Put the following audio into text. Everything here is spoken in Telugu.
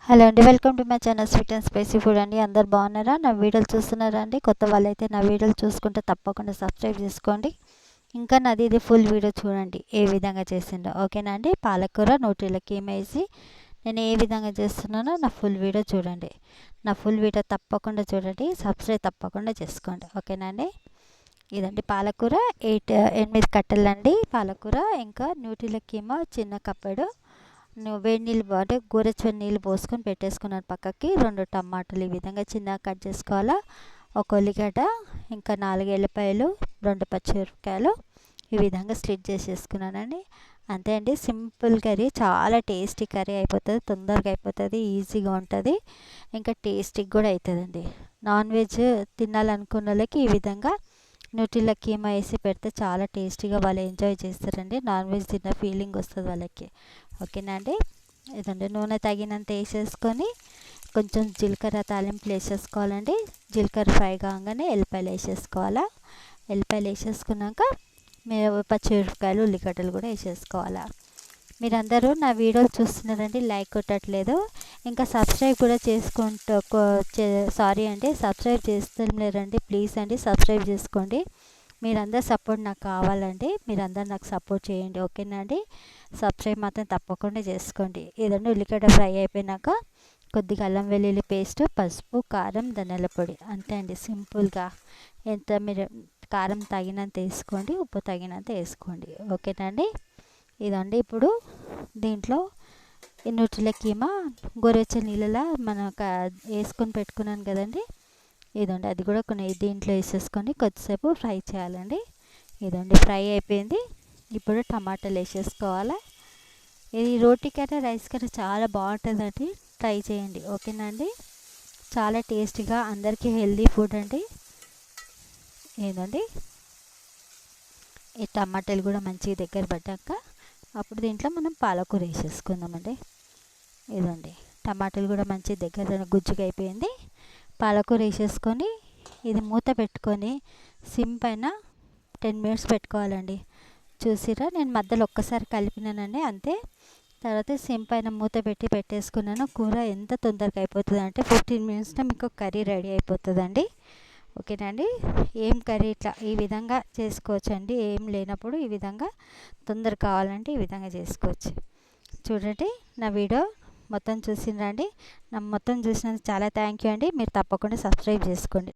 హలో అండి, welcome to my channel sweet and spicy food అండి. అందరు బాగున్నారా? నా వీడియోలు చూస్తున్నారా అండి? కొత్త వాళ్ళైతే నా వీడియోలు చూసుకుంటే తప్పకుండా సబ్స్క్రైబ్ చేసుకోండి. ఇంకా నాది ఇది ఫుల్ వీడియో చూడండి ఏ విధంగా చేసిండో. ఓకేనా అండి? పాలకూర నూటిల కీమ వేసి నేను ఏ విధంగా చేస్తున్నానో నా ఫుల్ వీడియో చూడండి. నా ఫుల్ వీడియో తప్పకుండా చూడండి, సబ్స్క్రైబ్ తప్పకుండా చేసుకోండి. ఓకేనా అండి? ఇదండి పాలకూర 8 కట్టలండి పాలకూర. ఇంకా నూటిల కీమ చిన్న కప్పెడు వేడి నీళ్ళు అంటే గోరువెచ్చని నీళ్ళు పోసుకొని పెట్టేసుకున్నాను పక్కకి. 2 టమాటాలు ఈ విధంగా చిన్నగా కట్ చేసుకోవాలా. ఒక ఉల్లిగడ్డ, ఇంకా 4 ఎల్లిపాయలు, 2 పచ్చిమిరపకాయలు ఈ విధంగా స్లిట్ చేసేసుకున్నానండి. అంతే అండి, సింపుల్ కర్రీ, చాలా టేస్టీ కర్రీ అయిపోతుంది, తొందరగా అయిపోతుంది, ఈజీగా ఉంటుంది, ఇంకా టేస్టీగా కూడా అవుతుందండి. నాన్ వెజ్ తినాలనుకున్న వాళ్ళకి ఈ విధంగా న్యూట్రిలా కీమా వేసి పెడితే చాలా టేస్టీగా వాళ్ళు ఎంజాయ్ చేస్తారండి. నాన్ వెజ్ తిన్న ఫీలింగ్ వస్తుంది వాళ్ళకి. ఓకేనా అండి? ఇదండి నూనె తగినంత వేసేసుకొని కొంచెం జీలకర్ర తాలింపులు వేసేసుకోవాలండి. జీలకర్ర ఫ్రై కాగానే ఎల్లిపాయలు వేసేసుకోవాలా. ఎల్లిపాయలు వేసేసుకున్నాక పచ్చిమిరపకాయలు ఉల్లిగడ్డలు కూడా వేసేసుకోవాలా. మీరందరూ నా వీడియోలు చూస్తున్నారండి, లైక్ కొట్టట్లేదు, ఇంకా సబ్స్క్రైబ్ కూడా సారీ అండి, సబ్స్క్రైబ్ చేస్తలేరండి. ప్లీజ్ అండి సబ్స్క్రైబ్ చేసుకోండి. మీరందరూ సపోర్ట్ నాకు కావాలండి, మీరందరూ నాకు సపోర్ట్ చేయండి. ఓకేనా అండి? సబ్స్క్రైబ్ మాత్రం తప్పకుండా చేసుకోండి. ఏదంటే ఉల్లిగడ్డ ఫ్రై అయిపోయినాక కొద్దిగా అల్లం వెల్లుల్లి పేస్ట్, పసుపు, కారం, ధనియాల పొడి, అంతే అండి సింపుల్గా. ఎంత మీరు కారం తగినంత వేసుకోండి, ఉప్పు తగినంత వేసుకోండి. ఓకేనా అండి? ఇదండి ఇప్పుడు దీంట్లో న్యూట్రిలా కీమా గోరువెచ్చని నీళ్ళలో మనం వేసుకొని పెట్టుకున్నాను కదండి. ఇదండి అది కూడా కొన్ని దీంట్లో వేసేసుకొని కొద్దిసేపు ఫ్రై చేయాలండి. ఇదండి ఫ్రై అయిపోయింది. ఇప్పుడు టమాటాలు వేసేసుకోవాలి. ఇది రోటీ కర్రీ రైస్ కర్రీ చాలా బాగుంటుందండి, ట్రై చేయండి. ఓకేనా అండి? చాలా టేస్టీగా, అందరికీ హెల్దీ ఫుడ్ అండి. ఏదండి ఈ టమాటాలు కూడా మంచిగా దగ్గర పడ్డాక అప్పుడు దీంట్లో మనం పాలకూర వేసేసుకుందామండి. ఇదండి టమాటాలు కూడా మంచి దగ్గర గుజ్జుగా అయిపోయింది. పాలకూర వేసేసుకొని ఇది మూత పెట్టుకొని సిమ్ పైన 10 మినిట్స్ పెట్టుకోవాలండి. చూసిరా, నేను మధ్యలో ఒక్కసారి కలిపినానండి అంతే. తర్వాత సిమ్ పైన మూత పెట్టేసుకున్నాను. కూర ఎంత తొందరగా అయిపోతుంది అంటే 15 మినిట్స్లో మీకు కర్రీ రెడీ అయిపోతుందండి. ఓకేనా అండి? ఏం కర్రీ ఇట్లా ఈ విధంగా చేసుకోవచ్చండి. ఏం లేనప్పుడు ఈ విధంగా తొందర కావాలంటే ఈ విధంగా చేసుకోవచ్చు. చూడండి, నా వీడియో మొత్తం చూసిండ్రండి. నా మొత్తం చూసినందుకు చాలా థ్యాంక్ యూ అండి. మీరు తప్పకుండా సబ్స్క్రైబ్ చేసుకోండి.